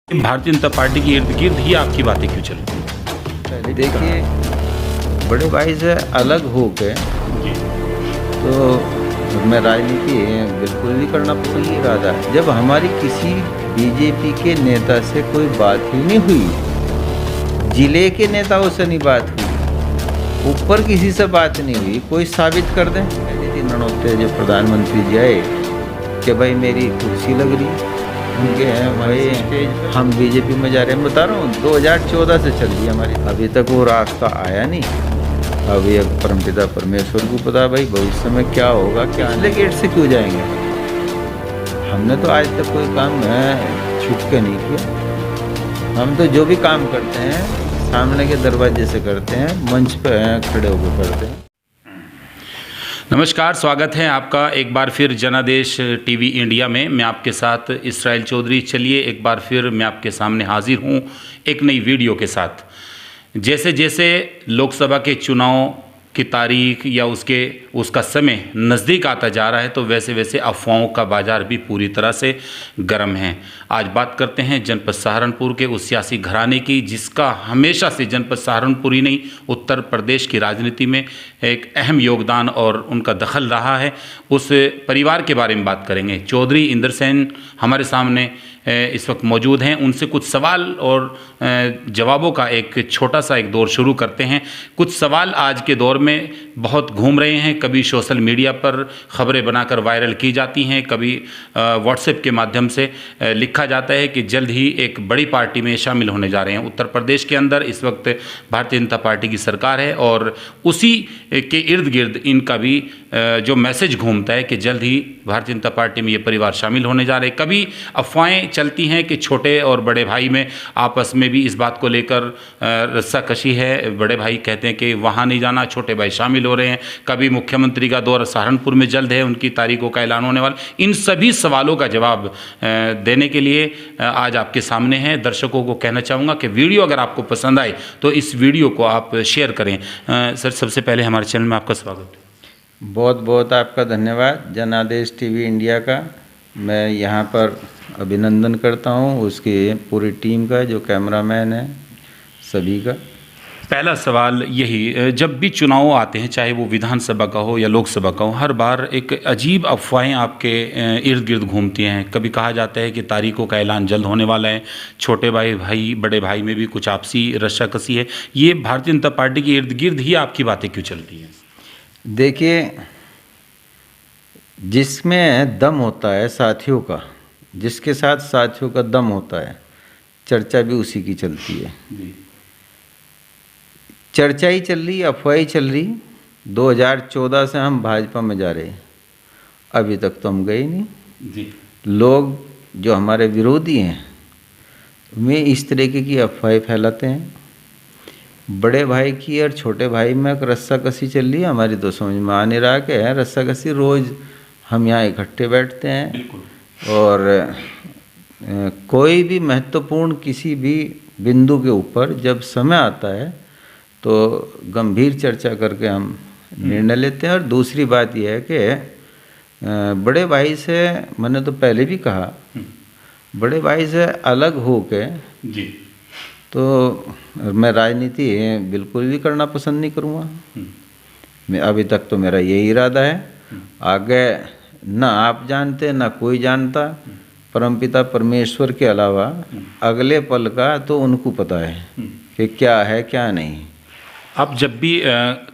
Bharatiya Janata party की इर्द गिर्द ही आपकी बातें क्यों चल रही हैं? देखिए, बड़े भाई से अलग हो के तो मैं राजनीति बिल्कुल नहीं करना पसंद नहीं इरादा है। जब हमारी किसी बीजेपी के नेता से कोई बात ही नहीं हुई, जिले के नेताओं से नहीं बात हुई, ऊपर किसी से बात नहीं हुई, कोई साबित कर दें। ननौते जो प्रधानमंत्री जी आए कि भाई मेरी कुर्सी लग रही, उनके हैं भाई हम बीजेपी में जा रहे हैं। बता रहा हूँ 2014 से चल रही है हमारी, अभी तक वो रास्ता आया नहीं। अब ये परमपिता परमेश्वर को पता भाई भविष्य में क्या होगा, क्या पिछले गेट से क्यों जाएंगे। हमने तो आज तक कोई काम छुप के नहीं किया। हम तो जो भी काम करते हैं सामने के दरवाजे से करते हैं, मंच पर खड़े होकर करते हैं। नमस्कार, स्वागत है आपका एक बार फिर जनादेश टीवी इंडिया में। मैं आपके साथ इसराइल चौधरी। चलिए एक बार फिर मैं आपके सामने हाजिर हूँ एक नई वीडियो के साथ। जैसे जैसे लोकसभा के चुनाव की तारीख या उसका समय नज़दीक आता जा रहा है तो वैसे वैसे अफवाहों का बाज़ार भी पूरी तरह से गर्म है। आज बात करते हैं जनपद सहारनपुर के उस सियासी घराने की जिसका हमेशा से जनपद सहारनपुर ही नहीं उत्तर प्रदेश की राजनीति में एक अहम योगदान और उनका दखल रहा है। उस परिवार के बारे में बात करेंगे। चौधरी इंदर सेन हमारे सामने इस वक्त मौजूद हैं। उनसे कुछ सवाल और जवाबों का एक छोटा सा एक दौर शुरू करते हैं। कुछ सवाल आज के दौर में बहुत घूम रहे हैं। कभी सोशल मीडिया पर खबरें बनाकर वायरल की जाती हैं, कभी व्हाट्सएप के माध्यम से लिखा जाता है कि जल्द ही एक बड़ी पार्टी में शामिल होने जा रहे हैं। उत्तर प्रदेश के अंदर इस वक्त भारतीय जनता पार्टी की सरकार है और उसी के इर्द गिर्द इनका भी जो मैसेज घूमता है कि जल्द ही भारतीय जनता पार्टी में ये परिवार शामिल होने जा रहे हैं। कभी अफवाहें चलती हैं कि छोटे और बड़े भाई में आपस में भी इस बात को लेकर रस्साकशी है। बड़े भाई कहते हैं कि वहाँ नहीं जाना, छोटे भाई शामिल हो रहे हैं। कभी मुख्यमंत्री का दौरा सहारनपुर में जल्द है, उनकी तारीखों का ऐलान होने वाला। इन सभी सवालों का जवाब देने के लिए आज आपके सामने है। दर्शकों को कहना चाहूँगा कि वीडियो अगर आपको पसंद आए तो इस वीडियो को आप शेयर करें। सर, सबसे पहले हमारे चैनल में आपका स्वागत है। बहुत बहुत आपका धन्यवाद जनादेश टीवी इंडिया का। मैं यहाँ पर अभिनंदन करता हूँ उसकी पूरी टीम का, जो कैमरामैन है सभी का। पहला सवाल यही, जब भी चुनाव आते हैं चाहे वो विधानसभा का हो या लोकसभा का हो, हर बार एक अजीब अफवाहें आपके इर्द गिर्द घूमती हैं। कभी कहा जाता है कि तारीखों का ऐलान जल्द होने वाला है, छोटे भाई बड़े भाई में भी कुछ आपसी रस्साकसी है। ये भारतीय जनता पार्टी के इर्द गिर्द ही आपकी बातें क्यों चल रही हैं? देखिए, जिसमें दम होता है साथियों का, जिसके साथ साथियों का दम होता है, चर्चा भी उसी की चलती है। चर्चा ही चल रही, अफवाह ही चल रही। 2014 से हम भाजपा में जा रहे हैं, अभी तक तो हम गए नहीं जी। लोग जो हमारे विरोधी हैं वे इस तरीके की अफवाहें फैलाते हैं। बड़े भाई की और छोटे भाई में एक रस्साकसी चल रही है, हमारी तो समझ में आ नहीं रहा कि है रस्साकसी। रोज़ हम यहाँ इकट्ठे बैठते हैं और कोई भी महत्वपूर्ण किसी भी बिंदु के ऊपर जब समय आता है तो गंभीर चर्चा करके हम निर्णय लेते हैं। और दूसरी बात यह है कि बड़े भाई से, मैंने तो पहले भी कहा, बड़े भाई से अलग हो के जी तो मैं राजनीति बिल्कुल भी करना पसंद नहीं करूँगा। मैं अभी तक तो मेरा यही इरादा है। आगे ना आप जानते ना कोई जानता, परमपिता परमेश्वर के अलावा अगले पल का तो उनको पता है कि क्या है क्या नहीं। आप जब भी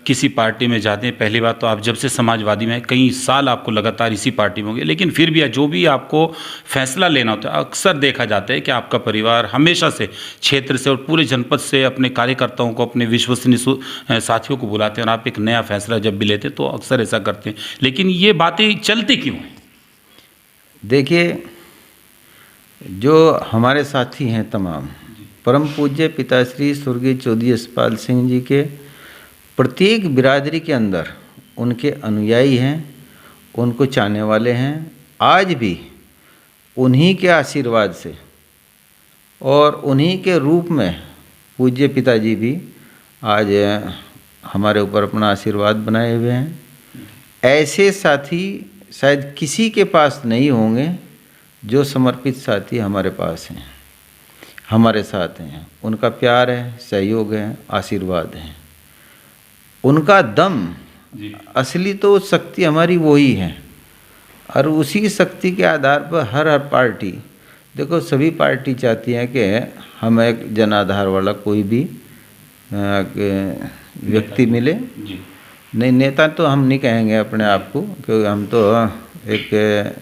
किसी पार्टी में जाते हैं, पहली बात तो आप जब से समाजवादी में कई साल आपको लगातार इसी पार्टी में होंगे, लेकिन फिर भी जो भी आपको फैसला लेना होता है अक्सर देखा जाता है कि आपका परिवार हमेशा से क्षेत्र से और पूरे जनपद से अपने कार्यकर्ताओं को, अपने विश्वसनीय साथियों को बुलाते हैं और आप एक नया फैसला जब भी लेते हैं तो अक्सर ऐसा करते हैं। लेकिन ये बातें चलती क्यों हैं? देखिए, जो हमारे साथी हैं तमाम, परम पूज्य पिताश्री स्वर्गीय चौधरी यशपाल सिंह जी के प्रत्येक बिरादरी के अंदर उनके अनुयायी हैं, उनको चाहने वाले हैं। आज भी उन्हीं के आशीर्वाद से और उन्हीं के रूप में पूज्य पिताजी भी आज हमारे ऊपर अपना आशीर्वाद बनाए हुए हैं। ऐसे साथी शायद किसी के पास नहीं होंगे जो समर्पित साथी हमारे पास हैं। हमारे साथ हैं, उनका प्यार है, सहयोग है, आशीर्वाद है, उनका दम जी असली तो शक्ति हमारी वही है। और उसी शक्ति के आधार पर हर पार्टी, देखो सभी पार्टी चाहती हैं कि हम एक जनाधार वाला कोई भी व्यक्ति मिले। जी नहीं, नेता तो हम नहीं कहेंगे अपने आप को, क्योंकि हम तो एक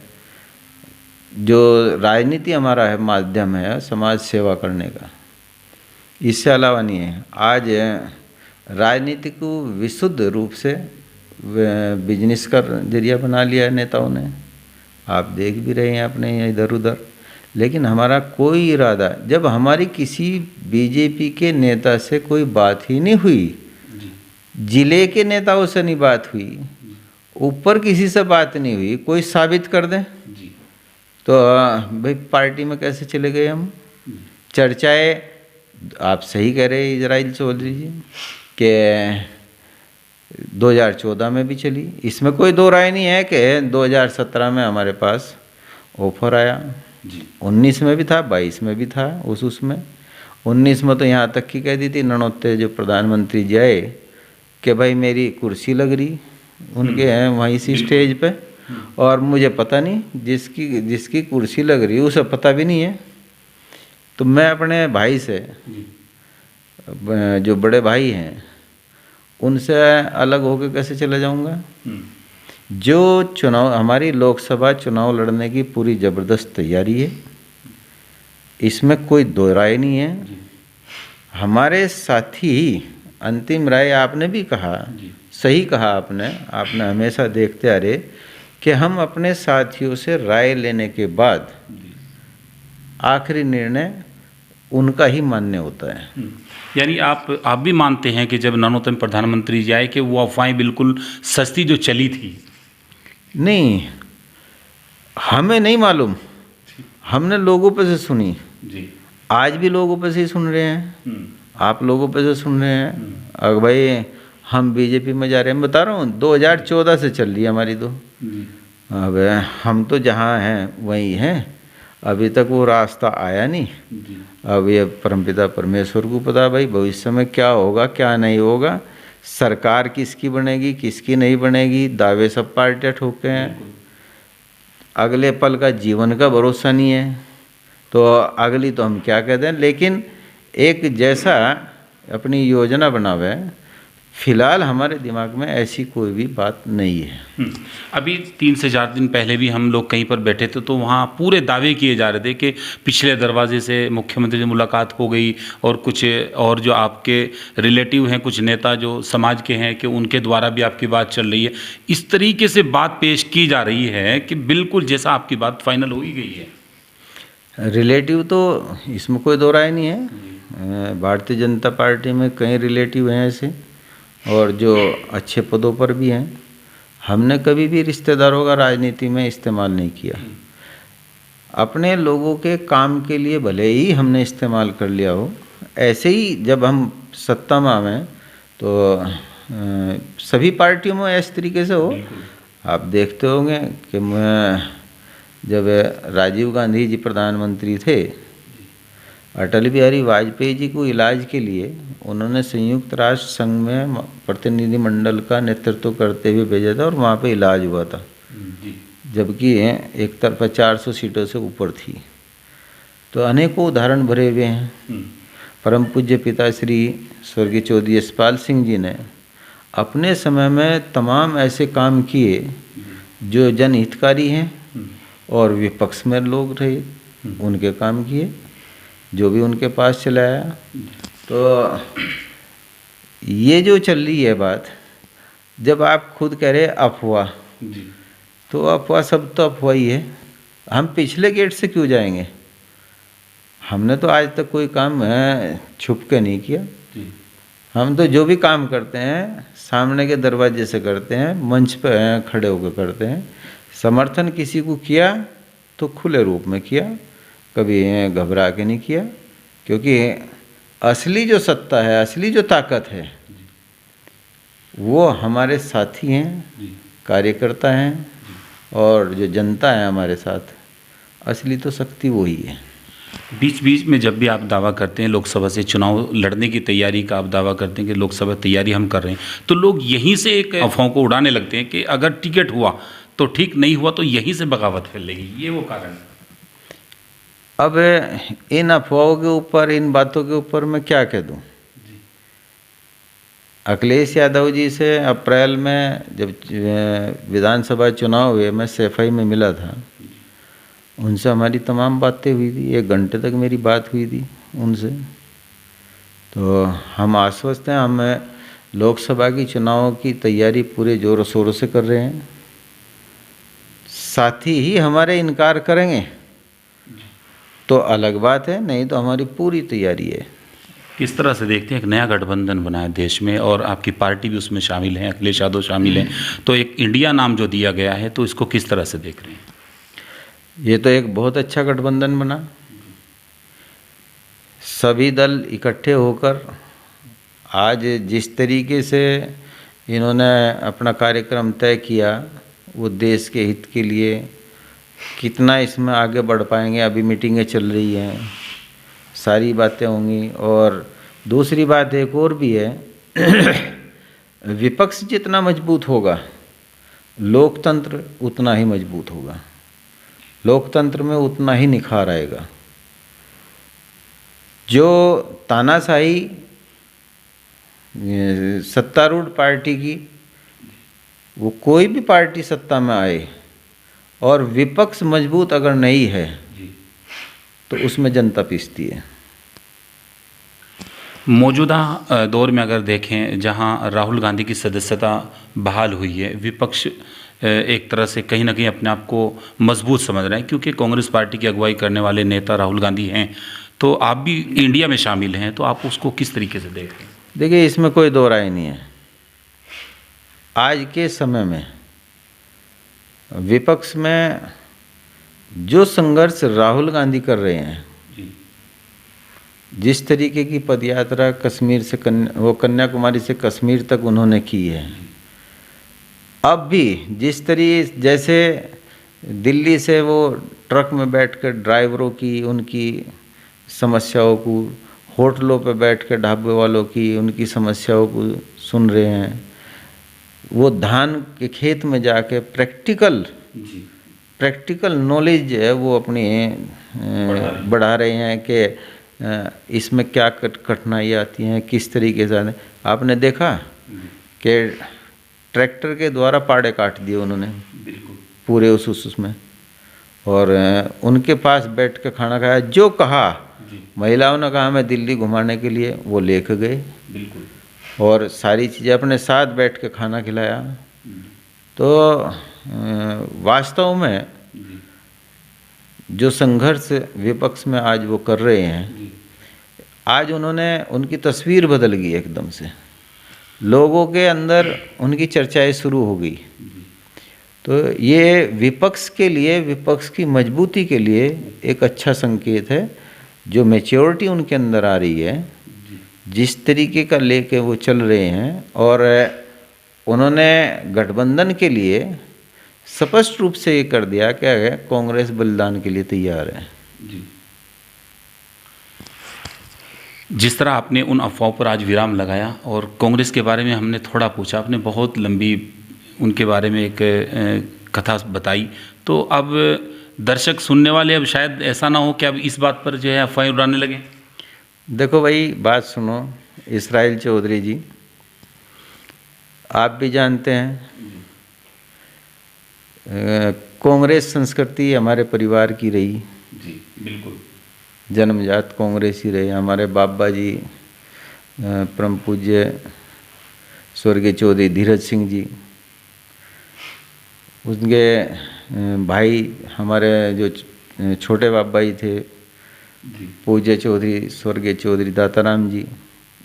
जो राजनीति हमारा है माध्यम है समाज सेवा करने का, इससे अलावा नहीं है। आज राजनीति को विशुद्ध रूप से बिजनेस का जरिया बना लिया है नेताओं ने, आप देख भी रहे हैं अपने यहाँ इधर उधर। लेकिन हमारा कोई इरादा, जब हमारी किसी बीजेपी के नेता से कोई बात ही नहीं हुई, जिले के नेताओं से नहीं बात हुई, ऊपर किसी से बात नहीं हुई, कोई साबित कर दें तो भाई पार्टी में कैसे चले गए हम। चर्चाएं आप सही कह रहे हैं इजराइल चौधरी जी कि 2014 में भी चली, इसमें कोई दो राय नहीं है कि 2017 में हमारे पास ऑफर आया, 19 में भी था, 22 में भी था। उसमें 19 में तो यहाँ तक की कह दी थी ननौते जो प्रधानमंत्री जी आए कि भाई मेरी कुर्सी लग रही उनके हैं वहीं इसी स्टेज पे, और मुझे पता नहीं जिसकी कुर्सी लग रही उसे पता भी नहीं है। तो मैं अपने भाई से, जो बड़े भाई हैं, उनसे अलग होकर कैसे चला जाऊंगा। जो चुनाव, हमारी लोकसभा चुनाव लड़ने की पूरी ज़बरदस्त तैयारी है, इसमें कोई दो राय नहीं है। हमारे साथी, अंतिम राय आपने भी कहा, सही कहा आपने हमेशा देखते आ रहे कि हम अपने साथियों से राय लेने के बाद आखिरी निर्णय उनका ही मान्य होता है। यानी आप भी मानते हैं कि जब ननौतम प्रधानमंत्री जी आए कि वो अफवाहें बिल्कुल सस्ती जो चली थी? नहीं, हमें नहीं मालूम, हमने लोगों पे से सुनी जी। आज भी लोगों पे से ही सुन रहे हैं, आप लोगों पे से सुन रहे हैं। अगर भाई हम बीजेपी में जा रहे हैं, बता रहा हूँ 2014 से चल रही है हमारी तो। अब हम तो जहाँ हैं वहीं हैं, अभी तक वो रास्ता आया नहीं। अब ये परमपिता परमेश्वर को पता भाई भविष्य में क्या होगा क्या नहीं होगा, सरकार किसकी बनेगी किसकी नहीं बनेगी, दावे सब पार्टियाँ ठोके हैं। अगले पल का जीवन का भरोसा नहीं है, तो अगली तो हम क्या कहते हैं। लेकिन एक जैसा अपनी योजना बनावे, फिलहाल हमारे दिमाग में ऐसी कोई भी बात नहीं है। अभी 3 से 4 दिन पहले भी हम लोग कहीं पर बैठे थे तो वहाँ पूरे दावे किए जा रहे थे कि पिछले दरवाजे से मुख्यमंत्री से मुलाकात हो गई, और कुछ और जो आपके रिलेटिव हैं, कुछ नेता जो समाज के हैं, कि उनके द्वारा भी आपकी बात चल रही है। इस तरीके से बात पेश की जा रही है कि बिल्कुल जैसा आपकी बात फाइनल हो ही गई है। रिलेटिव तो इसमें कोई दो राय नहीं है। भारतीय जनता पार्टी में कई रिलेटिव हैं ऐसे, और जो अच्छे पदों पर भी हैं। हमने कभी भी रिश्तेदारों का राजनीति में इस्तेमाल नहीं किया। अपने लोगों के काम के लिए भले ही हमने इस्तेमाल कर लिया हो, ऐसे ही जब हम सत्ता में आवें तो सभी पार्टियों में इस तरीके से हो। आप देखते होंगे कि मैं जब राजीव गांधी जी प्रधानमंत्री थे, अटल बिहारी वाजपेयी जी को इलाज के लिए उन्होंने संयुक्त राष्ट्र संघ में प्रतिनिधि मंडल का नेतृत्व करते हुए भेजा था, और वहाँ पे इलाज हुआ था, जबकि एक तरफा 400 सीटों से ऊपर थी। तो अनेकों उदाहरण भरे हुए हैं। परम पूज्य पिताश्री स्वर्गीय चौधरी यशपाल सिंह जी ने अपने समय में तमाम ऐसे काम किए जो जनहितकारी हैं, और विपक्ष में लोग रहे उनके काम किए, जो भी उनके पास चला आया। तो ये जो चल रही है बात, जब आप खुद कह रहे अफवाह, तो अफवाह सब तो अफवाह ही है। हम पिछले गेट से क्यों जाएंगे? हमने तो आज तक कोई काम छुप के नहीं किया। हम तो जो भी काम करते हैं सामने के दरवाजे से करते हैं, मंच पर खड़े होकर करते हैं। समर्थन किसी को किया तो खुले रूप में किया, कभी घबरा के नहीं किया, क्योंकि असली जो सत्ता है, असली जो ताकत है, वो हमारे साथी हैं, कार्यकर्ता हैं, और जो जनता है हमारे साथ, असली तो शक्ति वही है। बीच बीच में जब भी आप दावा करते हैं लोकसभा से चुनाव लड़ने की तैयारी का, आप दावा करते हैं कि लोकसभा तैयारी हम कर रहे हैं, तो लोग यहीं से एक अफवाहों को उड़ाने लगते हैं कि अगर टिकट हुआ तो ठीक, नहीं हुआ तो यहीं से बगावत फैलेगी। ये वो कारण है। अब इन अफवाहों के ऊपर, इन बातों के ऊपर मैं क्या कह दूं। अखिलेश यादव जी से अप्रैल में जब विधानसभा चुनाव हुए, मैं सैफई में मिला था, उनसे हमारी तमाम बातें हुई थी। 1 घंटे तक मेरी बात हुई थी उनसे। तो हम आश्वस्त हैं, हम लोकसभा की चुनाव की तैयारी पूरे जोरों शोरों से कर रहे हैं। साथी ही हमारे इनकार करेंगे तो अलग बात है, नहीं तो हमारी पूरी तैयारी है। किस तरह से देखते हैं एक नया गठबंधन बना है देश में और आपकी पार्टी भी उसमें शामिल है, अखिलेश यादव शामिल हैं, तो एक इंडिया नाम जो दिया गया है, तो इसको किस तरह से देख रहे हैं? ये तो एक बहुत अच्छा गठबंधन बना। सभी दल इकट्ठे होकर आज जिस तरीके से इन्होंने अपना कार्यक्रम तय किया, वो देश के हित के लिए कितना इसमें आगे बढ़ पाएंगे। अभी मीटिंगें चल रही हैं, सारी बातें होंगी। और दूसरी बात एक और भी है, विपक्ष जितना मजबूत होगा, लोकतंत्र उतना ही मजबूत होगा, लोकतंत्र में उतना ही निखार आएगा। जो तानाशाही सत्तारूढ़ पार्टी की, वो कोई भी पार्टी सत्ता में आए और विपक्ष मजबूत अगर नहीं है तो उसमें जनता पीसती है। मौजूदा दौर में अगर देखें, जहां राहुल गांधी की सदस्यता बहाल हुई है, विपक्ष एक तरह से कहीं ना कहीं अपने आप को मजबूत समझ रहे हैं, क्योंकि कांग्रेस पार्टी की अगुवाई करने वाले नेता राहुल गांधी हैं, तो आप भी इंडिया में शामिल हैं, तो आप उसको किस तरीके से देख रहे हैं? देखिए, इसमें कोई दो राय नहीं है। आज के समय में विपक्ष में जो संघर्ष राहुल गांधी कर रहे हैं, जिस तरीके की पदयात्रा कश्मीर से कन्याकुमारी से कश्मीर तक उन्होंने की है, अब भी जिस तरीके जैसे दिल्ली से वो ट्रक में बैठकर ड्राइवरों की उनकी समस्याओं को, होटलों पर बैठकर ढाबे वालों की उनकी समस्याओं को सुन रहे हैं, वो धान के खेत में जाके प्रैक्टिकल नॉलेज जो है वो अपनी बढ़ा रहे हैं कि इसमें क्या कठिनाइयाँ आती हैं, किस तरीके से। आपने देखा कि ट्रैक्टर के द्वारा पाड़े काट दिए उन्होंने पूरे उसमें, और उनके पास बैठ के खाना खाया। जो कहा, महिलाओं ने कहा मैं दिल्ली घुमाने के लिए, वो लेके गए और सारी चीज़ें अपने साथ बैठ के खाना खिलाया। तो वास्तव में जो संघर्ष विपक्ष में आज वो कर रहे हैं, आज उनकी तस्वीर बदल गई एकदम से, लोगों के अंदर उनकी चर्चाएं शुरू हो गई। तो ये विपक्ष के लिए, विपक्ष की मजबूती के लिए एक अच्छा संकेत है। जो मैच्योरिटी उनके अंदर आ रही है, जिस तरीके का लेके वो चल रहे हैं, और उन्होंने गठबंधन के लिए स्पष्ट रूप से ये कर दिया क्या है, कांग्रेस बलिदान के लिए तैयार है। जिस तरह आपने उन अफवाहों पर आज विराम लगाया और कांग्रेस के बारे में हमने थोड़ा पूछा, आपने बहुत लंबी उनके बारे में एक कथा बताई, तो अब दर्शक सुनने वाले अब शायद ऐसा ना हो कि अब इस बात पर जो है अफवाहें उड़ाने लगे। देखो भाई, बात सुनो इसराइल चौधरी जी, आप भी जानते हैं कांग्रेस संस्कृति हमारे परिवार की रही। जी बिल्कुल, जन्मजात कांग्रेस ही रहे। हमारे बाबा जी परम पूज्य स्वर्गीय चौधरी धीरज सिंह जी, उनके भाई हमारे जो छोटे बाबा जी थे पूज्य चौधरी स्वर्गीय चौधरी दाताराम जी,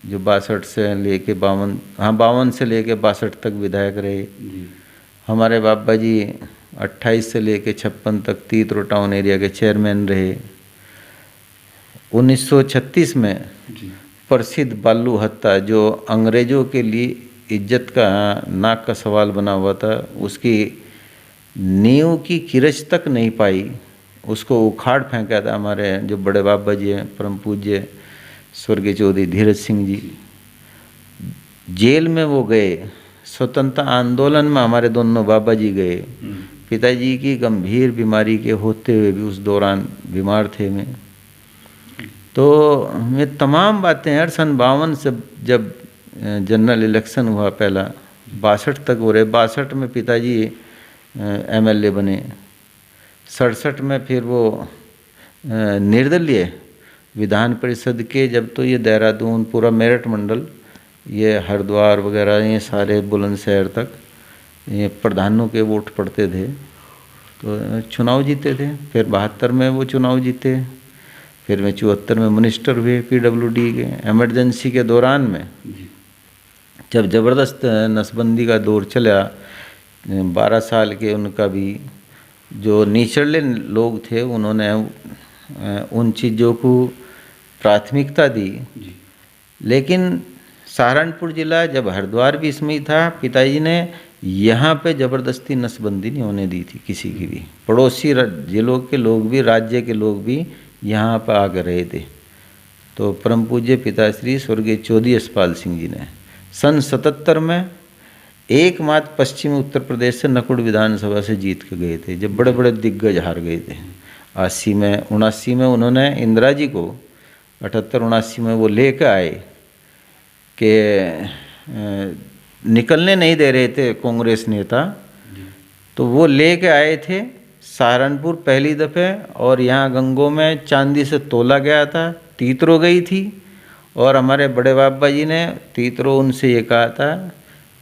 जो 62 से लेके 52 से लेके 62 तक विधायक रहे। हमारे बाबा जी 28 से लेके 56 तक तीतरो टाउन एरिया के चेयरमैन रहे। 1936 में प्रसिद्ध बालू हत्या, जो अंग्रेज़ों के लिए इज्जत का नाक का सवाल बना हुआ था, उसकी नींव की किरच तक नहीं पाई उसको उखाड़ फेंका था हमारे जो बड़े बाबा जी हैं, परम पूज्य स्वर्गीय चौधरी धीरज सिंह जी। जेल में वो गए, स्वतंत्रता आंदोलन में हमारे दोनों बाबा जी गए। पिताजी की गंभीर बीमारी के होते हुए भी उस दौरान बीमार थे मैं। तो मैं तमाम बातें यार सन 52 से जब जनरल इलेक्शन हुआ पहला 62 तक हो रहे, 62 में पिताजी MLA बने, 67 में फिर वो निर्दलीय विधान परिषद के, जब तो ये देहरादून पूरा मेरठ मंडल, ये हरिद्वार वगैरह ये सारे बुलंदशहर तक ये प्रधानों के वोट पड़ते थे, तो चुनाव जीते थे। फिर 72 में वो चुनाव जीते, फिर में 74 में मिनिस्टर हुए PWD के। एमरजेंसी के दौरान में जब ज़बरदस्त नसबंदी का दौर चला, 12 साल के उनका भी जो निचले लोग थे उन्होंने उन चीज़ों को प्राथमिकता दी। लेकिन सहारनपुर ज़िला जब हरिद्वार भी इसमें ही था, पिताजी ने यहाँ पे ज़बरदस्ती नसबंदी नहीं होने दी थी किसी की भी। पड़ोसी जिलों के लोग भी, राज्य के लोग भी यहाँ पर आकर रहे थे। तो परम पूज्य पिताश्री स्वर्गीय चौधरी यशपाल सिंह जी ने सन 77 में एकमात्र पश्चिमी उत्तर प्रदेश से नकुड़ विधानसभा से जीत के गए थे, जब बड़े बड़े दिग्गज हार गए थे। 80 में 79 में उन्होंने इंदिरा जी को 78-79 में वो लेकर आए कि निकलने नहीं दे रहे थे कांग्रेस नेता, तो वो लेके आए थे सहारनपुर पहली दफ़े। और यहाँ गंगों में चांदी से तोला गया था, तीतरो गई थी, और हमारे बड़े बाबा जी ने तीतरो उनसे ये कहा था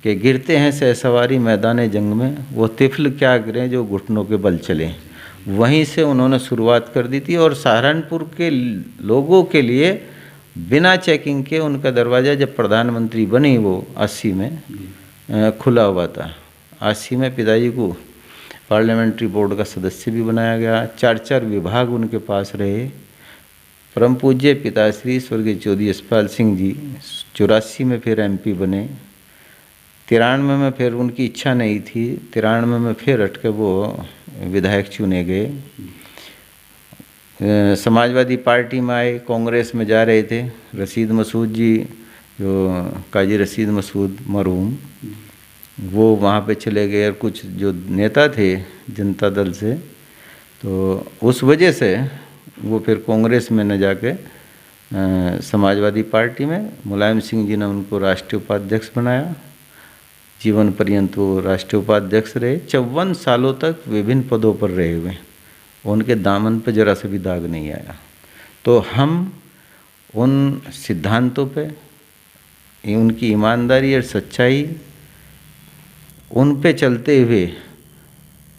कि गिरते हैं सहसवारी मैदान जंग में, वो तिफल क्या गिरें जो घुटनों के बल चलें। वहीं से उन्होंने शुरुआत कर दी थी। और सहारनपुर के लोगों के लिए बिना चेकिंग के उनका दरवाज़ा जब प्रधानमंत्री बनी वो 80 में खुला हुआ था। 80 में पिताजी को पार्लियामेंट्री बोर्ड का सदस्य भी बनाया गया, 4 विभाग उनके पास रहे। परम पूज्य पिताश्री स्वर्गीय चौधरी यशपाल सिंह जी 84 में फिर MP बने। 93 में फिर उनकी इच्छा नहीं थी, 93 में फिर हट के वो विधायक चुने गए। समाजवादी पार्टी में आए, कांग्रेस में जा रहे थे। रशीद मसूद जी, जो काजी रशीद मसूद मरहूम, वो वहाँ पे चले गए। और कुछ जो नेता थे जनता दल से, तो उस वजह से वो फिर कांग्रेस में न जाके समाजवादी पार्टी में, मुलायम सिंह जी ने उनको राष्ट्रीय उपाध्यक्ष बनाया। जीवन पर्यंत वो राष्ट्रीय उपाध्यक्ष रहे। 54 सालों तक विभिन्न पदों पर रहे हुए, उनके दामन पर जरा से भी दाग नहीं आया। तो हम उन सिद्धांतों पे, उनकी ईमानदारी और सच्चाई, उन पे चलते हुए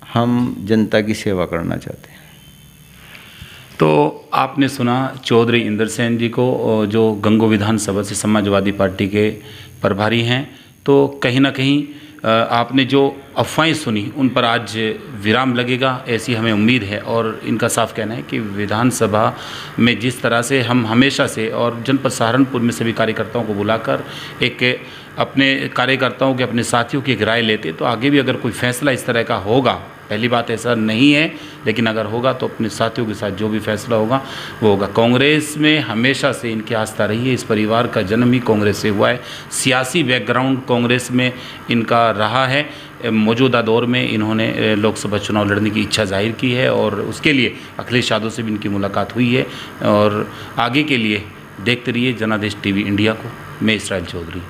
हम जनता की सेवा करना चाहते हैं। तो आपने सुना चौधरी इंदर सेन जी को, जो गंगो विधानसभा से समाजवादी पार्टी के प्रभारी हैं। तो कहीं ना कहीं आपने जो अफवाहें सुनी उन पर आज विराम लगेगा, ऐसी हमें उम्मीद है। और इनका साफ कहना है कि विधानसभा में जिस तरह से हम हमेशा से, और जनपद सहारनपुर में सभी कार्यकर्ताओं को बुलाकर एक अपने कार्यकर्ताओं के, अपने साथियों की एक राय लेते, तो आगे भी अगर कोई फैसला इस तरह का होगा, पहली बात ऐसा नहीं है, लेकिन अगर होगा तो अपने साथियों के साथ जो भी फैसला होगा वो होगा। कांग्रेस में हमेशा से इनकी आस्था रही है, इस परिवार का जन्म ही कांग्रेस से हुआ है, सियासी बैकग्राउंड कांग्रेस में इनका रहा है। मौजूदा दौर में इन्होंने लोकसभा चुनाव लड़ने की इच्छा जाहिर की है, और उसके लिए अखिलेश यादव से भी इनकी मुलाकात हुई है। और आगे के लिए देखते रहिए जनादेश TV इंडिया को। मैं इसराइल चौधरी।